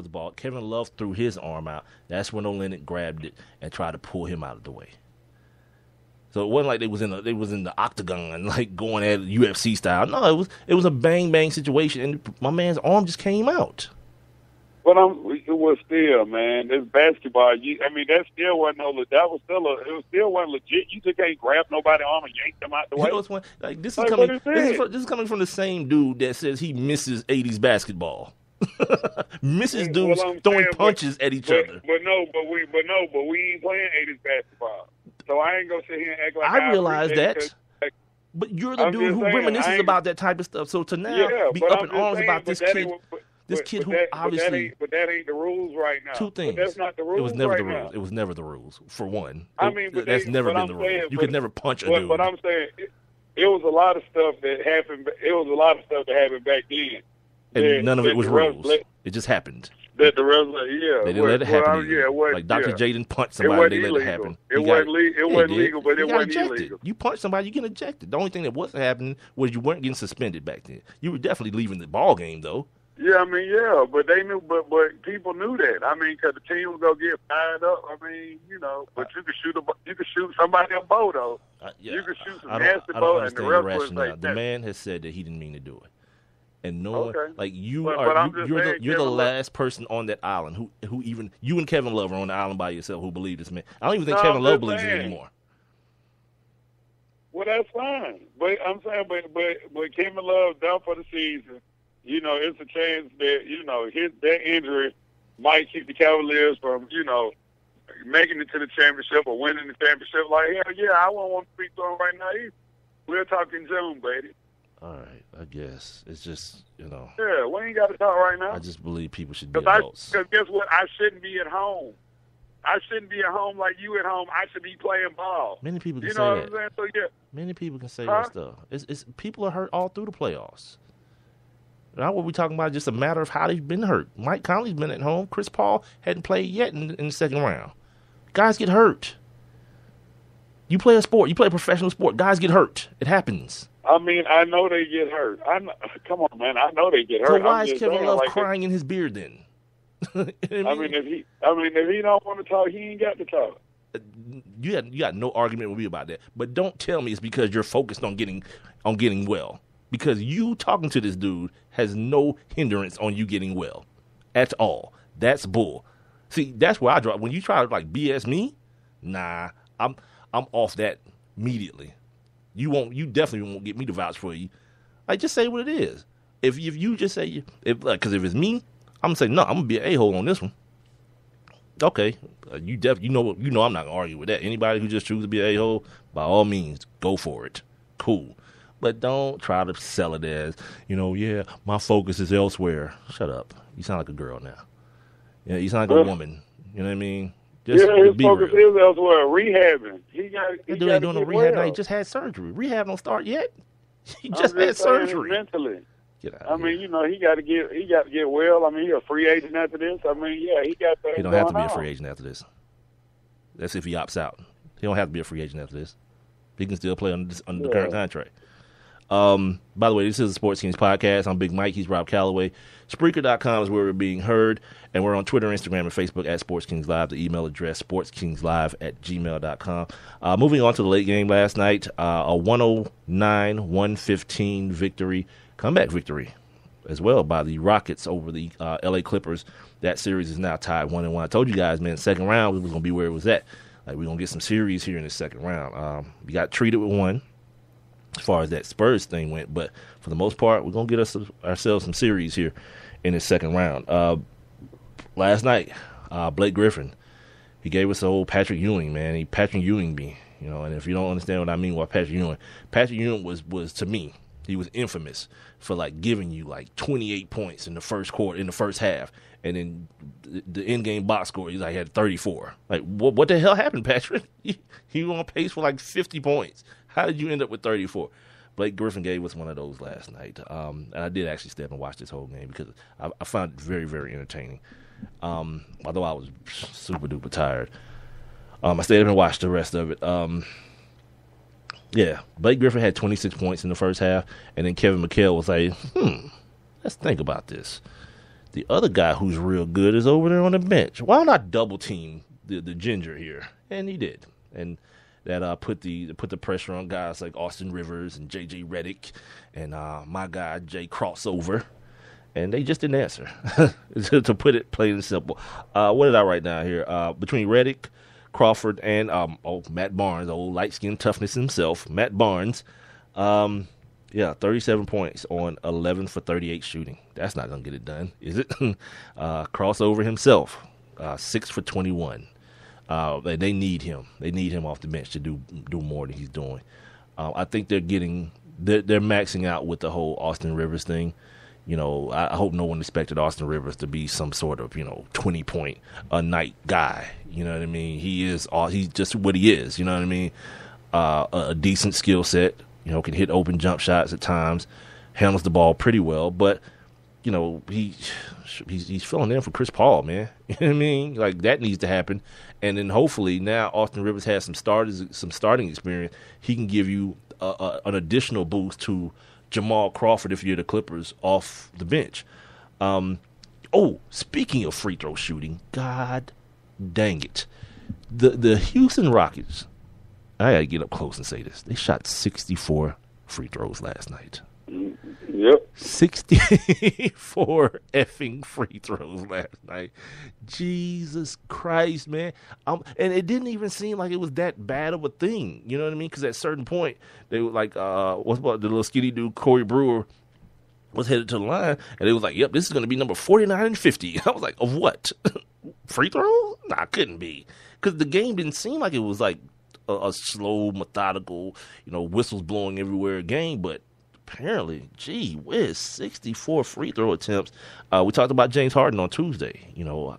the ball. Kevin Love threw his arm out. That's when Olynyk grabbed it and tried to pull him out of the way. So it wasn't like they was in the octagon like going at it UFC style. No, it was a bang bang situation, and my man's arm just came out. But it was still, man. This basketball. That still wasn't no. That was still it still wasn't legit. You just can't grab nobody's arm and yank them out the way. You know what's one? Like this is coming from the same dude that says he misses '80s basketball. Misses dudes throwing punches at each other. But we ain't playing '80s basketball. So I ain't gonna sit here and act like I realize that. But you're the dude who reminisces about that type of stuff. So to now be up in arms about this kid. This kid who obviously... But that ain't the rules right now. Two things. But that's not the rules. It was never right the rules. now. It was never the rules, for one. That's never been the rule. You could never punch a dude. But I'm saying, it was a lot of stuff that happened. It was a lot of stuff that happened back then. And none of it was rules. It just happened. That the rest, yeah. They didn't let it happen. Like Dr. J didn't punch somebody, they let it happen. It wasn't legal, but it wasn't illegal. You punch somebody, you get ejected. The only thing that wasn't happening was you weren't getting suspended back then. You were definitely leaving the ball game, though. Yeah, but they knew, but people knew that. Because the team was gonna get fired up. But you could shoot somebody a bow though. You could shoot some nasty bow, and the rest was like the man has said that he didn't mean to do it, and no one like you're the last person on that island who even you and Kevin Love are on the island by yourself who believe this man. I don't even think Kevin Love believes it anymore. Well, that's fine, but I'm saying, but Kevin Love done for the season. It's a chance that, that injury might keep the Cavaliers from, making it to the championship or winning the championship. Like, hell yeah, I won't want to speak to him right now either. We'll talk in June, baby. All right, I guess. It's just, Yeah, we ain't got to talk right now. I just believe people should be adults. Because guess what? I shouldn't be at home. I shouldn't be at home like you at home. I should be playing ball. Many people can say what that. I'm saying? So, yeah. Many people can say that stuff. It's people are hurt all through the playoffs. Now what we're talking about is just a matter of how they've been hurt. Mike Conley's been at home. Chris Paul hadn't played yet in the second round. Guys get hurt. You play a sport. You play a professional sport. Guys get hurt. It happens. I know they get hurt. Come on, man. I know they get hurt. So why is Kevin Love crying in his beard then? If he don't want to talk, he ain't got to talk. You got no argument with me about that. But don't tell me it's because you're focused on getting well. Because you talking to this dude has no hindrance on you getting well at all. That's bull. See, that's where I draw. When you try to BS me, nah, I'm off that immediately. You definitely won't get me to vouch for you. Just say what it is. If you just say because if it's me, I'm gonna say no. I'm gonna be an a-hole on this one. Okay, you know I'm not gonna argue with that. Anybody who just chooses to be an a-hole, by all means, go for it. Cool. But don't try to sell it as, yeah, my focus is elsewhere. Shut up. You sound like a girl now. Yeah, you sound like a woman. You know what I mean? His focus is elsewhere. Rehabbing. He ain't doing no rehab now. He just had surgery. Rehab don't start yet. He just had surgery. Mentally. Get out he got to get well. He a free agent after this. He got that. He don't have to be a free agent after this. That's if he opts out. He don't have to be a free agent after this. He can still play under the current contract. By the way, this is the Sports Kings podcast. I'm Big Mike. He's Rob Calloway. Spreaker.com is where we're being heard. And we're on Twitter, Instagram, and Facebook at Sports Kings Live. The email address, sportskingslive@gmail.com. Moving on to the late game last night, a 109-115 victory, comeback victory as well by the Rockets over the L.A. Clippers. That series is now tied 1-1. I told you guys, man, second round was going to be where it was at. We're going to get some series here in the second round. We got treated with one as far as that Spurs thing went, but for the most part, we're going to get ourselves some series here in the second round. Last night, Blake Griffin, he gave us the old Patrick Ewing, man. He Patrick Ewing me, and if you don't understand what I mean by Patrick Ewing was to me, he was infamous for giving you 28 points in the first quarter, in the first half, and then the in-game box score, he had 34. What the hell happened, Patrick? He was on pace for 50 points. How did you end up with 34? Blake Griffin gave us one of those last night. And I did actually stay up and watch this whole game because I found it very, very entertaining. Although I was super duper tired. I stayed up and watched the rest of it. Blake Griffin had 26 points in the first half, and then Kevin McHale was like, let's think about this. The other guy who's real good is over there on the bench. Why not double team the ginger here? And he did. And that put the pressure on guys like Austin Rivers and J.J. Redick and my guy Jay Crossover. And they just didn't answer, to put it plain and simple. What did I write down here? Between Redick, Crawford, and Matt Barnes, old light-skinned toughness himself, Matt Barnes, 37 points on 11 for 38 shooting. That's not going to get it done, is it? Crossover himself, 6 for 21. They need him. They need him off the bench to do more than he's doing. I think they're maxing out with the whole Austin Rivers thing. You know, I hope no one expected Austin Rivers to be some sort of, 20-point a night guy. You know what I mean? He's just what he is. You know what I mean? A decent skill set. Can hit open jump shots at times, handles the ball pretty well. But he's filling in for Chris Paul, man. You know what I mean? Like, that needs to happen. And then hopefully now Austin Rivers has some starting experience. He can give you an additional boost to Jamal Crawford if you're the Clippers off the bench. Speaking of free throw shooting, God dang it. The Houston Rockets, I got to get up close and say this. They shot 64 free throws last night. Yep. 64 effing free throws last night. Jesus Christ, man. And it didn't even seem like it was that bad of a thing. You know what I mean? Because at a certain point, they were like, what's about the little skinny dude, Corey Brewer, was headed to the line. And they was like, yep, this is going to be number 49 and 50. I was like, of what? Free throws? Nah, couldn't be. Because the game didn't seem like it was like a slow, methodical, whistles blowing everywhere game. But apparently, gee whiz, 64 free throw attempts. We talked about James Harden on Tuesday,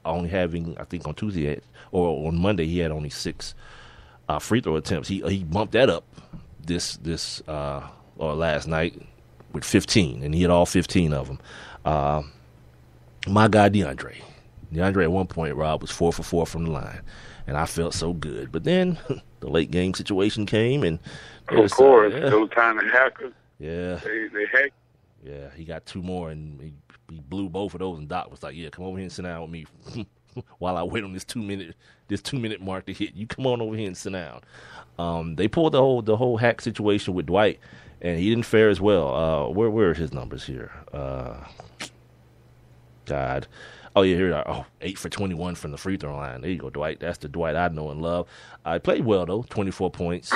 only having, I think on Tuesday or on Monday, he had only 6 free throw attempts. He bumped that up last night with 15, and he had all 15 of them. My guy DeAndre at one point, Rob, was 4 for 4 from the line, and I felt so good. But then the late game situation came, and of course, those kind of hackers. Yeah. They hack. Yeah, he got 2 more, and he blew both of those, and Doc was like, yeah, come over here and sit down with me while I wait on this 2-minute mark to hit. You come on over here and sit down. They pulled the whole hack situation with Dwight, and he didn't fare as well. Where are his numbers here? God. Oh, yeah, here they are. 8 for 21 from the free throw line. There you go, Dwight. That's the Dwight I know and love. He played well, though. 24 points,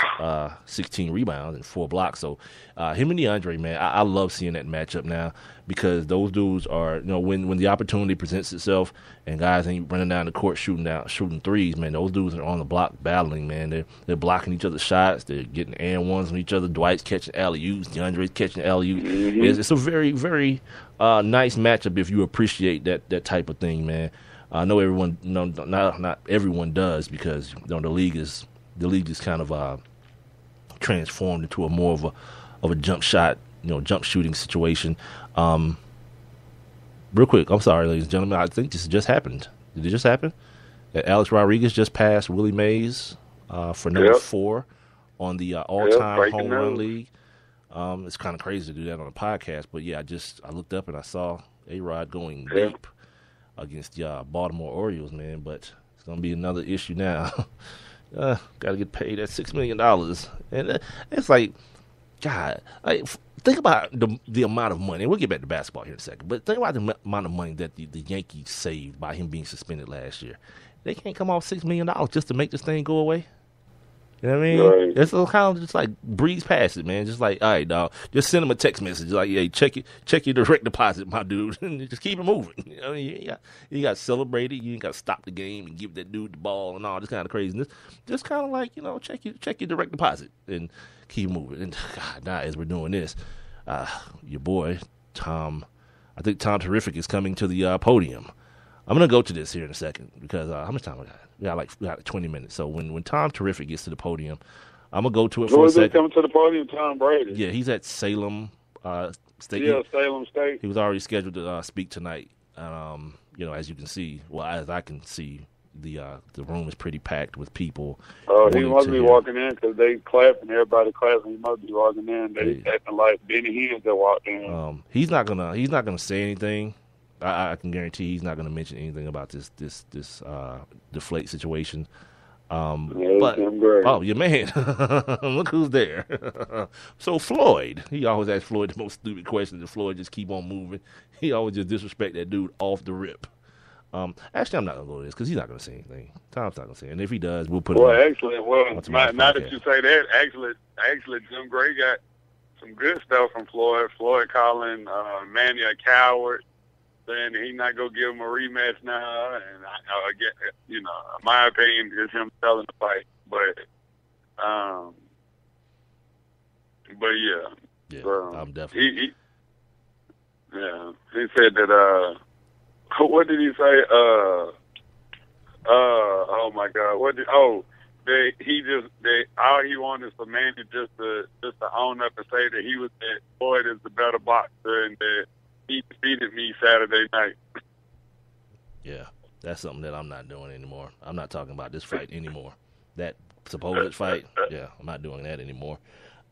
16 rebounds, and 4 blocks. So him and DeAndre, man, I love seeing that matchup now because those dudes are, when the opportunity presents itself and guys ain't running down the court shooting threes, man, those dudes are on the block battling, man. They're blocking each other's shots. They're getting and ones on each other. Dwight's catching alley-oops. DeAndre's catching alley-oops. Mm-hmm. It's a very, very nice matchup if you appreciate that type of thing, man. I know everyone, not everyone does because the league is kind of transformed into a more of a jump shot, jump shooting situation. Real quick, I'm sorry, ladies and gentlemen, I think this just happened. Did it just happen? Alex Rodriguez just passed Willie Mays for number 4 on the all-time home run league. It's kind of crazy to do that on a podcast, but yeah, I looked up and I saw A-Rod going deep against the Baltimore Orioles, man, but it's going to be another issue now. Got to get paid that $6 million. And it's like, God, think about the amount of money. And we'll get back to basketball here in a second, but think about the amount of money that the Yankees saved by him being suspended last year. They can't come off $6 million just to make this thing go away. You know what I mean? Right. It's kind of just like breeze past it, man. Just like, all right, dog, just send him a text message. Like, hey, check your direct deposit, my dude, and just keep it moving. You know what I mean? You got to celebrate it. You ain't got to stop the game and give that dude the ball and all this kind of craziness. Just kind of like, check your direct deposit and keep moving. And God, now as we're doing this, your boy Tom, I think Tom Terrific is coming to the podium. I'm gonna go to this here in a second because how much time we got? We got 20 minutes. So when Tom Terrific gets to the podium, I'm gonna go to it for a second. Coming to the podium, Tom Brady. Yeah, he's at Salem State. Yeah, Salem State. He was already scheduled to speak tonight. As you can see, as I can see, the room is pretty packed with people. Oh, he must be walking in because they clapping. Everybody clapping. He must be walking in. They acting like Benny Hill that walked in. He's not gonna say anything. I can guarantee he's not going to mention anything about this deflate situation. But your man, look who's there. So Floyd, he always asks Floyd the most stupid questions, and Floyd just keep on moving. He always just disrespect that dude off the rip. Actually, I'm not gonna go to this because he's not gonna say anything. Tom's not gonna say, and if he does, we'll put it. Well, actually, now that you say that, actually, Jim Gray got some good stuff from Floyd. Floyd calling Manny a coward, saying he not gonna give him a rematch now, and I get, my opinion is him selling the fight, but yeah, I'm definitely. He said that. What did he say? Oh my God! All he wanted is for Manny just to own up and say that that Floyd is the better boxer and that he defeated me Saturday night. Yeah, that's something that I'm not doing anymore. I'm not talking about this fight anymore. That supposed fight, yeah, I'm not doing that anymore.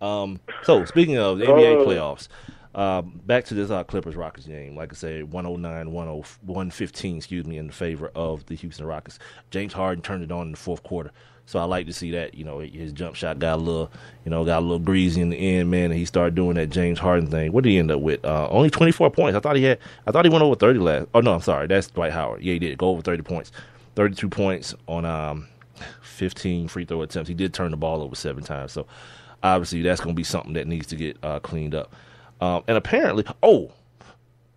So speaking of the NBA playoffs. Back to this Clippers-Rockets game. Like I said, 115, in the favor of the Houston Rockets. James Harden turned it on in the fourth quarter. So I like to see that, his jump shot got a little greasy in the end, man, and he started doing that James Harden thing. What did he end up with? Only 24 points. I thought he went over 30 last. Oh no, I'm sorry. That's Dwight Howard. Yeah, he did go over 30 points. 32 points on 15 free throw attempts. He did turn the ball over 7 times. So obviously that's going to be something that needs to get cleaned up. And apparently,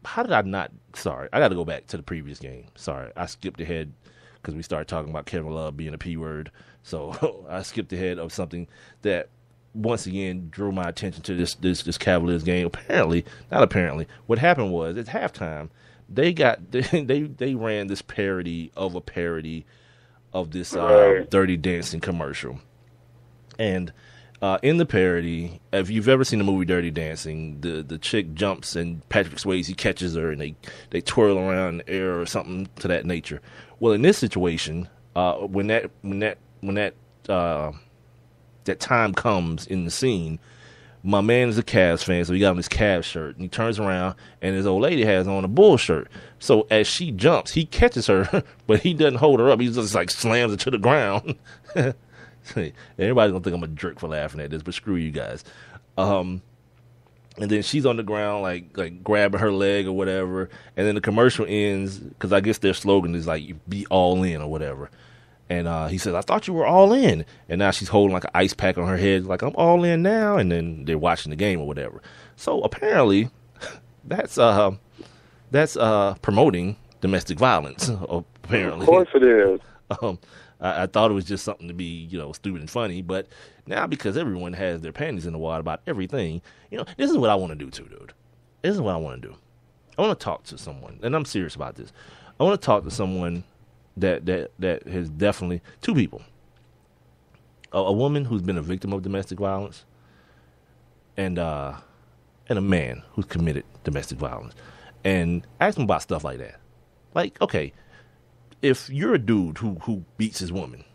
how did I not? Sorry, I got to go back to the previous game. Sorry, I skipped ahead because we started talking about Kevin Love being a P word. So I skipped ahead of something that once again drew my attention to this Cavaliers game. Not apparently, what happened was at halftime they ran this parody of a parody of this Dirty Dancing commercial, and. In the parody, if you've ever seen the movie Dirty Dancing, the chick jumps and Patrick Swayze catches her and they twirl around in the air or something to that nature. Well, in this situation, when that time comes in the scene, my man is a Cavs fan, so he got on his Cavs shirt and he turns around and his old lady has on a Bulls shirt. So as she jumps, he catches her, but he doesn't hold her up. He just like slams her to the ground. Everybody's gonna think I'm a jerk for laughing at this, but screw you guys. And then she's on the ground, like grabbing her leg or whatever. And then the commercial ends because I guess their slogan is like "Be all in" or whatever. And he says, "I thought you were all in." And now she's holding like an ice pack on her head, like I'm all in now. And then they're watching the game or whatever. So apparently, that's promoting domestic violence. Apparently, of course it is. I thought it was just something to be, stupid and funny, but now because everyone has their panties in the water about everything, this is what I want to do too, dude. This is what I want to do. I want to talk to someone, and I'm serious about this. I want to talk to someone that has definitely, 2 people. A woman who's been a victim of domestic violence, and a man who's committed domestic violence, and ask them about stuff like that. Like, okay, if you're a dude who beats his woman,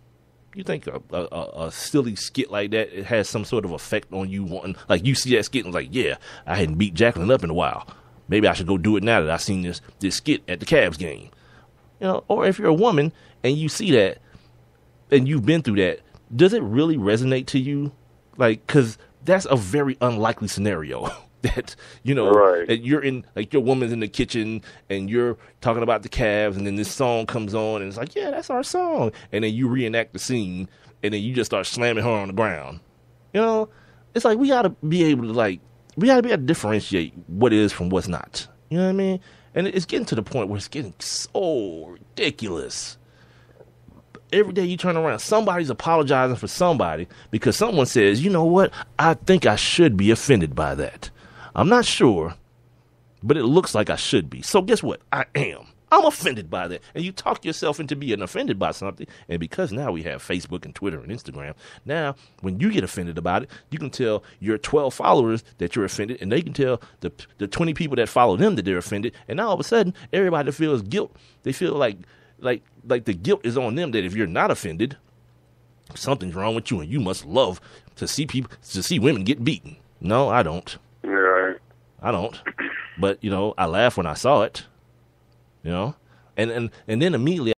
you think a silly skit like that, it has some sort of effect on you wanting, like you see that skit and it's like, yeah, I hadn't beat Jacqueline up in a while. Maybe I should go do it now that I've seen this skit at the Cavs game. Or if you're a woman and you see that and you've been through that, does it really resonate to you? Like, because that's a very unlikely scenario. That that you're in, like your woman's in the kitchen and you're talking about the Cavs, and then this song comes on and it's like, yeah, that's our song, and then you reenact the scene and then you just start slamming her on the ground. It's like we gotta be able to differentiate what is from what's not. You know what I mean? And it's getting to the point where it's getting so ridiculous. Every day you turn around, somebody's apologizing for somebody because someone says, you know what, I think I should be offended by that. I'm not sure, but it looks like I should be. So guess what? I am. I'm offended by that. And you talk yourself into being offended by something. And because now we have Facebook and Twitter and Instagram, now when you get offended about it, you can tell your 12 followers that you're offended, and they can tell the 20 people that follow them that they're offended. And now all of a sudden, everybody that feels guilt, they feel like the guilt is on them, that if you're not offended, something's wrong with you and you must love to see women get beaten. No, I don't. Right. I don't. But, I laughed when I saw it. You know, and then immediately